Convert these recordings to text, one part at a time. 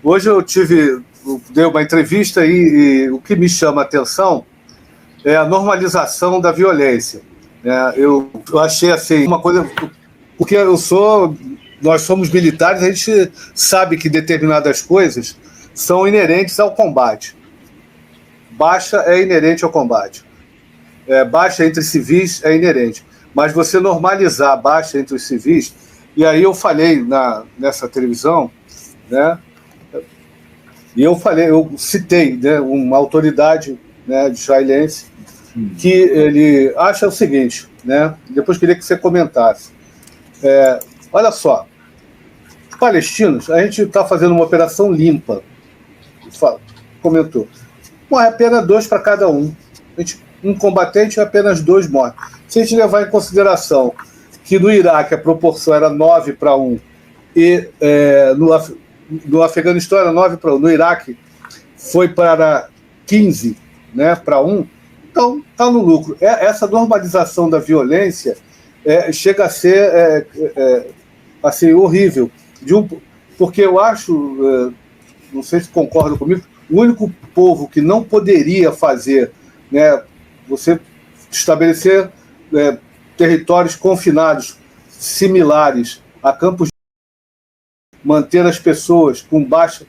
Hoje eu dei uma entrevista e o que me chama a atenção é a normalização da violência. Eu achei assim, uma coisa, porque nós somos militares, a gente sabe que determinadas coisas são inerentes ao combate. Baixa é inerente ao combate. Baixa entre civis é inerente. Mas você normalizar a baixa entre os civis, e aí eu falei nessa televisão, né? E eu citei, né, uma autoridade, né, israelense, que ele acha o seguinte, né? Depois queria que você comentasse. Olha só, os palestinos, a gente está fazendo uma operação limpa. Comentou. Morre apenas 2 para cada um. Um combatente, apenas 2 morrem. Se a gente levar em consideração que no Iraque a proporção era 9 para 1 e no Afeganistão era 9 para 1, no Iraque foi para 15, né, para 1, então está no lucro. Essa normalização da violência chega a ser assim, horrível. Porque eu acho, não sei se concordam comigo, o único povo que não poderia fazer, né, você estabelecer territórios confinados similares a campos, manter as pessoas com baixo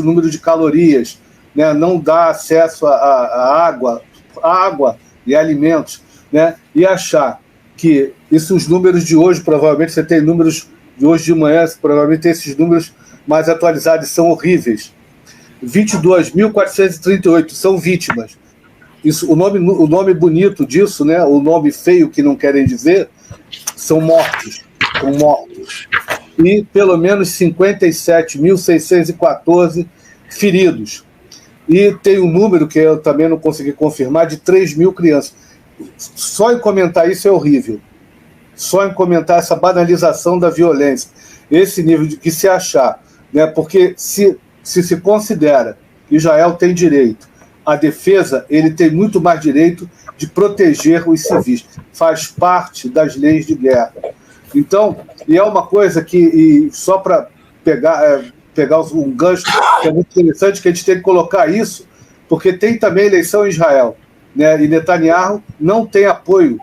número de calorias, né, não dar acesso a água e alimentos, né, e achar que os números de hoje, provavelmente você tem números de hoje de manhã, provavelmente tem esses números mais atualizados, são horríveis. 22.438 são vítimas. Isso, o nome bonito disso, né, o nome feio que não querem dizer, são mortos. E pelo menos 57.614 feridos. E tem um número que eu também não consegui confirmar, de 3.000 crianças. Só em comentar isso é horrível. Só em comentar essa banalização da violência. Esse nível de que se achar. Né, porque se considera que Israel tem direito à defesa, ele tem muito mais direito de proteger os civis. Faz parte das leis de guerra. Então, e é uma coisa que, só para pegar um gancho que é muito interessante, que a gente tem que colocar isso, porque tem também eleição em Israel, né, e Netanyahu não tem apoio,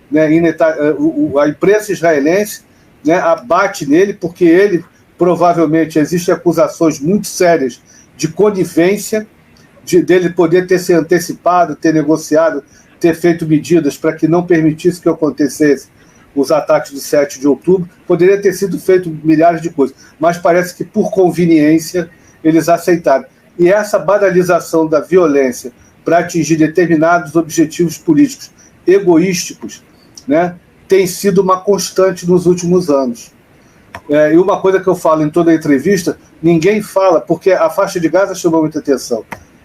né, a imprensa israelense, né, abate nele, porque ele, provavelmente, existem acusações muito sérias de conivência, dele poder ter se antecipado, ter negociado, ter feito medidas para que não permitisse que acontecesse os ataques do 7 de outubro. Poderia ter sido feito milhares de coisas, mas parece que por conveniência eles aceitaram. E essa banalização da violência para atingir determinados objetivos políticos egoísticos, né, tem sido uma constante nos últimos anos. E uma coisa que eu falo em toda a entrevista, ninguém fala, porque a faixa de Gaza chamou muita atenção,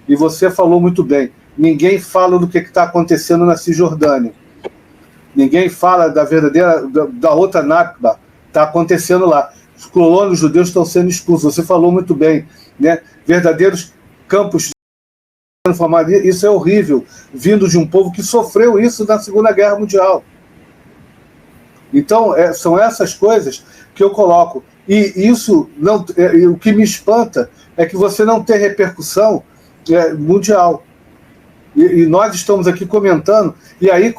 e você falou muito bem, ninguém fala do que está acontecendo na Cisjordânia. Ninguém fala da outra Nakba, está acontecendo lá. Os colonos judeus estão sendo expulsos, você falou muito bem, né? Verdadeiros campos de transformação. Isso é horrível, vindo de um povo que sofreu isso na Segunda Guerra Mundial. Então, são essas coisas que eu coloco. E isso, o que me espanta é que você não tem repercussão mundial. E nós estamos aqui comentando, e aí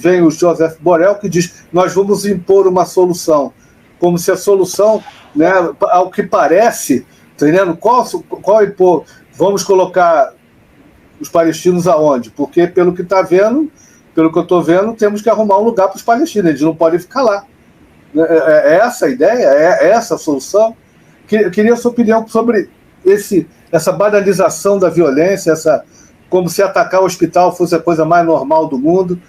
vem o Joseph Borrell que diz, nós vamos impor uma solução, como se a solução, né, ao que parece, tá entendendo? Qual impor? Vamos colocar os palestinos aonde? Porque pelo que eu estou vendo, temos que arrumar um lugar para os palestinos, eles não podem ficar lá. É essa a ideia? É essa a solução? Eu queria a sua opinião sobre essa banalização da violência, como se atacar o hospital fosse a coisa mais normal do mundo.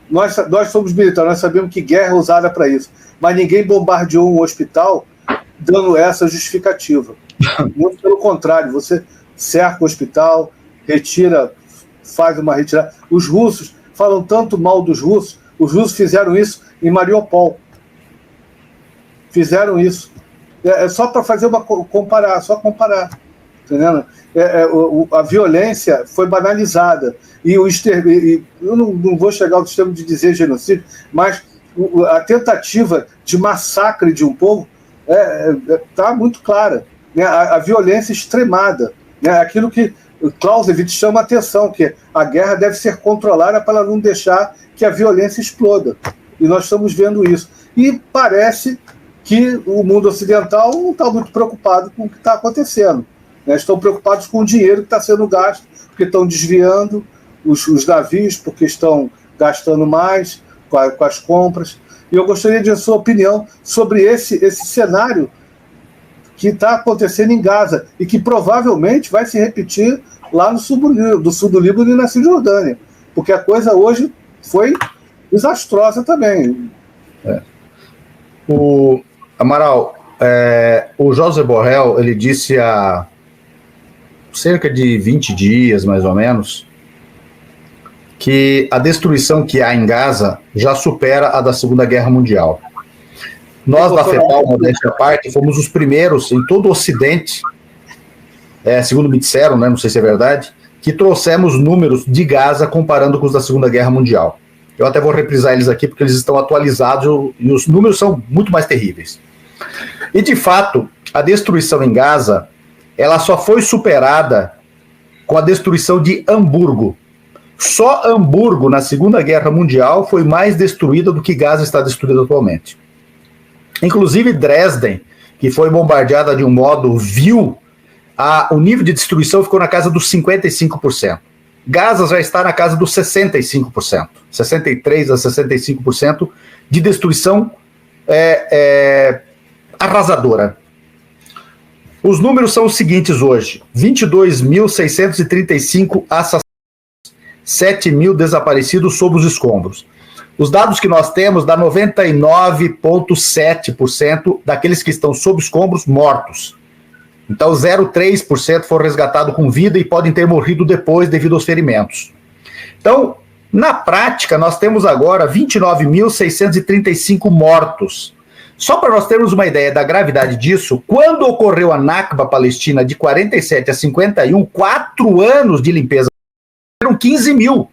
Nós somos militares, nós sabemos que guerra é usada para isso, mas ninguém bombardeou um hospital dando essa justificativa. Muito pelo contrário, você cerca o hospital, faz uma retirada. Os russos falam tanto mal dos russos, os russos fizeram isso em Mariupol. Fizeram isso. Só para fazer comparar. Entendendo? A violência foi banalizada. E eu não vou chegar ao extremo de dizer genocídio, mas a tentativa de massacre de um povo está muito clara. né, a violência extremada, né, aquilo que o Clausewitz chama a atenção, que a guerra deve ser controlada para não deixar que a violência exploda. E nós estamos vendo isso. E parece que o mundo ocidental não está muito preocupado com o que está acontecendo, né? Estão preocupados com o dinheiro que está sendo gasto, porque estão desviando os navios, porque estão gastando mais com as compras. E eu gostaria de a sua opinião sobre esse cenário que está acontecendo em Gaza e que provavelmente vai se repetir lá no sul do Líbano e na Cisjordânia, porque a coisa hoje foi desastrosa também. O Amaral, o José Borrell, ele disse há cerca de 20 dias, mais ou menos, que a destruição que há em Gaza já supera a da Segunda Guerra Mundial. Nós, da FEPAL, modéstia à parte, fomos os primeiros em todo o Ocidente, segundo me disseram, né, não sei se é verdade, que trouxemos números de Gaza comparando com os da Segunda Guerra Mundial. Eu até vou reprisar eles aqui, porque eles estão atualizados e os números são muito mais terríveis. E, de fato, a destruição em Gaza, ela só foi superada com a destruição de Hamburgo. Só Hamburgo, na Segunda Guerra Mundial, foi mais destruída do que Gaza está destruída atualmente. Inclusive Dresden, que foi bombardeada de um modo vil, o nível de destruição ficou na casa dos 55%. Gaza já está na casa dos 65%, 63% a 65% de destruição arrasadora. Os números são os seguintes hoje: 22.635 assassinatos, 7.000 desaparecidos sob os escombros. Os dados que nós temos dá 99,7% daqueles que estão sob escombros mortos. Então, 0,3% foram resgatados com vida e podem ter morrido depois devido aos ferimentos. Então, na prática, nós temos agora 29.635 mortos. Só para nós termos uma ideia da gravidade disso, quando ocorreu a Nakba Palestina de 47 a 51, 4 anos de limpeza, eram 15 mil.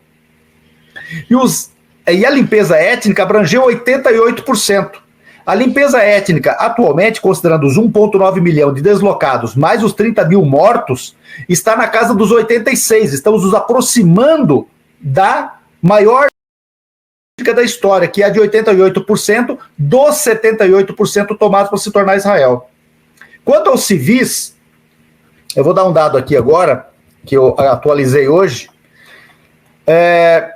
E a limpeza étnica abrangeu 88%. A limpeza étnica, atualmente, considerando os 1,9 milhão de deslocados, mais os 30 mil mortos, está na casa dos 86%. Estamos nos aproximando da maior da história, que é a de 88%, dos 78% tomados para se tornar Israel. Quanto aos civis, eu vou dar um dado aqui agora, que eu atualizei hoje.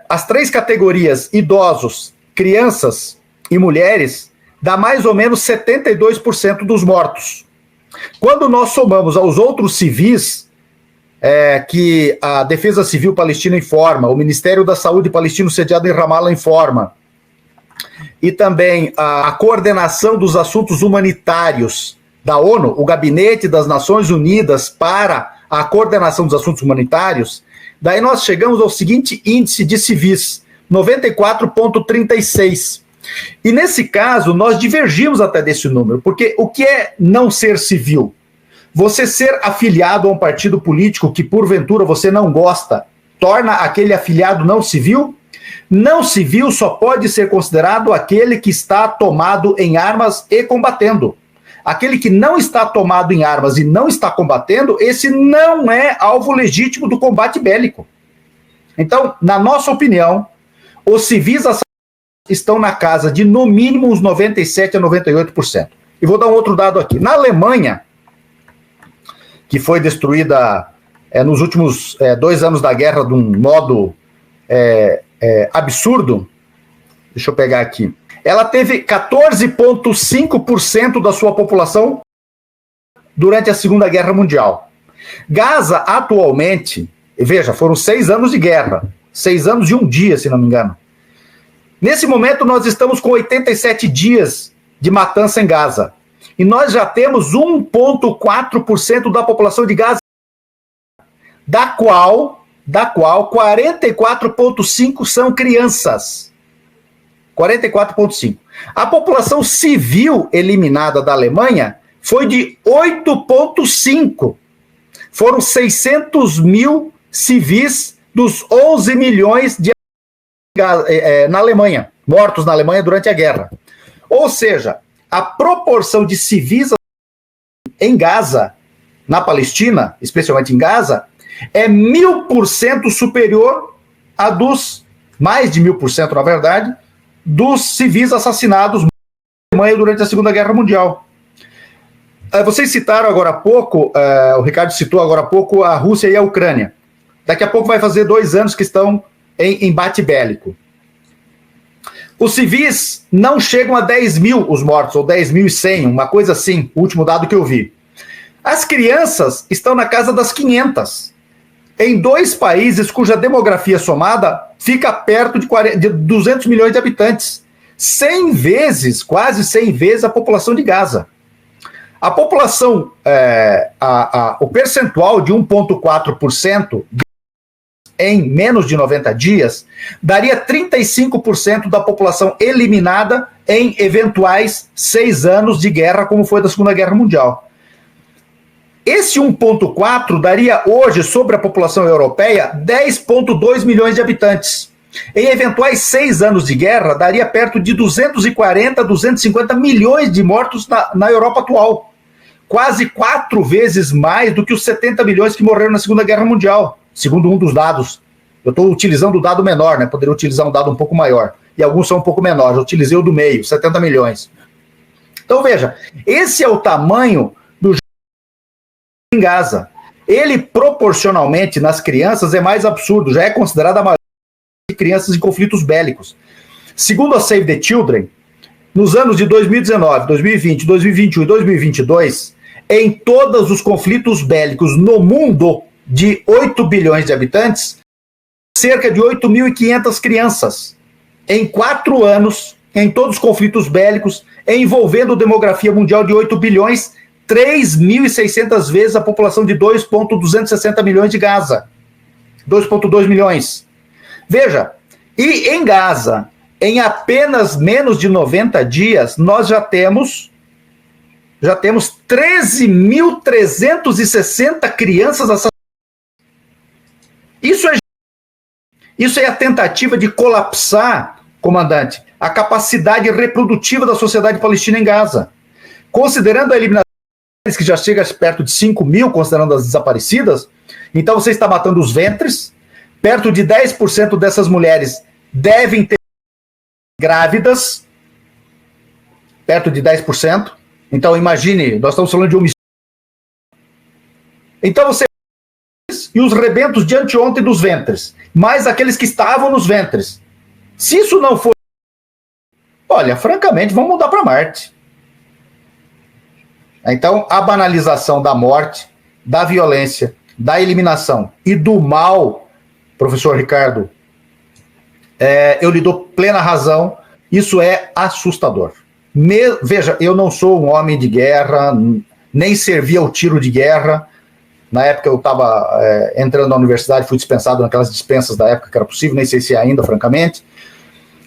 As 3 categorias, idosos, crianças e mulheres, dá mais ou menos 72% dos mortos. Quando nós somamos aos outros civis, que a Defesa Civil Palestina informa, o Ministério da Saúde palestino sediado em Ramallah informa, e também a coordenação dos assuntos humanitários da ONU, o Gabinete das Nações Unidas para a coordenação dos assuntos humanitários, daí nós chegamos ao seguinte índice de civis, 94,36%. E nesse caso, nós divergimos até desse número, porque o que é não ser civil? Você ser afiliado a um partido político que, porventura, você não gosta, torna aquele afiliado não civil? Não civil só pode ser considerado aquele que está tomado em armas e combatendo. Aquele que não está tomado em armas e não está combatendo, esse não é alvo legítimo do combate bélico. Então, na nossa opinião, os civis estão na casa de, no mínimo, uns 97% a 98%. E vou dar um outro dado aqui. Na Alemanha, que foi destruída nos últimos 2 anos da guerra de um modo absurdo, deixa eu pegar aqui, ela teve 14,5% da sua população durante a Segunda Guerra Mundial. Gaza, atualmente, veja, foram 6 anos de guerra, 6 anos e 1 dia, se não me engano. Nesse momento, nós estamos com 87 dias de matança em Gaza. E nós já temos 1,4% da população de Gaza, da qual 44,5% são crianças. 44,5%. A população civil eliminada da Alemanha foi de 8,5%. Foram 600 mil civis dos 11 milhões de na Alemanha, mortos na Alemanha durante a guerra. Ou seja, a proporção de civis em Gaza na Palestina, especialmente em Gaza, é 1000% superior a dos, mais de 1000%, na verdade, dos civis assassinados na Alemanha durante a Segunda Guerra Mundial. Vocês citaram agora há pouco, o Ricardo citou agora há pouco a Rússia e a Ucrânia. Daqui a pouco vai fazer 2 anos que estão em embate bélico. Os civis não chegam a 10 mil os mortos, ou 10.100, uma coisa assim, o último dado que eu vi. As crianças estão na casa das 500. Em 2 países cuja demografia somada fica perto de 200 milhões de habitantes. 100 vezes, quase 100 vezes a população de Gaza. A população, o percentual de 1,4% em menos de 90 dias, daria 35% da população eliminada em eventuais 6 anos de guerra, como foi da Segunda Guerra Mundial. Esse 1,4 daria hoje, sobre a população europeia, 10,2 milhões de habitantes. Em eventuais 6 anos de guerra, daria perto de 240, 250 milhões de mortos na Europa atual. Quase 4 vezes mais do que os 70 milhões que morreram na Segunda Guerra Mundial, segundo um dos dados. Eu estou utilizando o dado menor, né? Poderia utilizar um dado um pouco maior. E alguns são um pouco menores. Eu utilizei o do meio, 70 milhões. Então, veja, esse é o tamanho do em Gaza. Ele, proporcionalmente, nas crianças, é mais absurdo. Já é considerado a maior de crianças em conflitos bélicos. Segundo a Save the Children, nos anos de 2019, 2020, 2021 e 2022, em todos os conflitos bélicos no mundo de 8 bilhões de habitantes, cerca de 8.500 crianças. Em 4 anos, em todos os conflitos bélicos, envolvendo demografia mundial de 8 bilhões, 3.600 vezes a população de 2,260 milhões de Gaza. 2,2 milhões. Veja, e em Gaza, em apenas menos de 90 dias, nós já temos 13.360 crianças assassinadas. Isso é a tentativa de colapsar, comandante, a capacidade reprodutiva da sociedade palestina em Gaza. Considerando a eliminação que já chega perto de 5 mil, considerando as desaparecidas, então você está matando os ventres, perto de 10% dessas mulheres devem ter grávidas, perto de 10%. Então imagine, nós estamos falando de homicídio. Então você e os rebentos de anteontem dos ventres, mais aqueles que estavam nos ventres. Se isso não for, olha, francamente, vamos mudar para Marte. Então, a banalização da morte, da violência, da eliminação e do mal, professor Ricardo, eu lhe dou plena razão, isso é assustador. Veja, eu não sou um homem de guerra, nem servi ao tiro de guerra. Na época eu estava entrando na universidade, fui dispensado naquelas dispensas da época que era possível, nem sei se é ainda, francamente.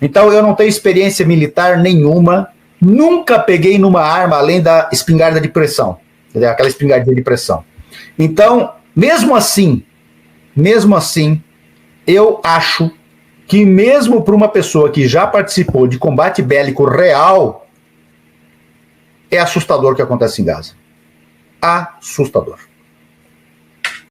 Então eu não tenho experiência militar nenhuma, nunca peguei numa arma além da espingarda de pressão, aquela espingardinha de pressão. Então, mesmo assim, eu acho que mesmo para uma pessoa que já participou de combate bélico real, é assustador o que acontece em Gaza. Assustador.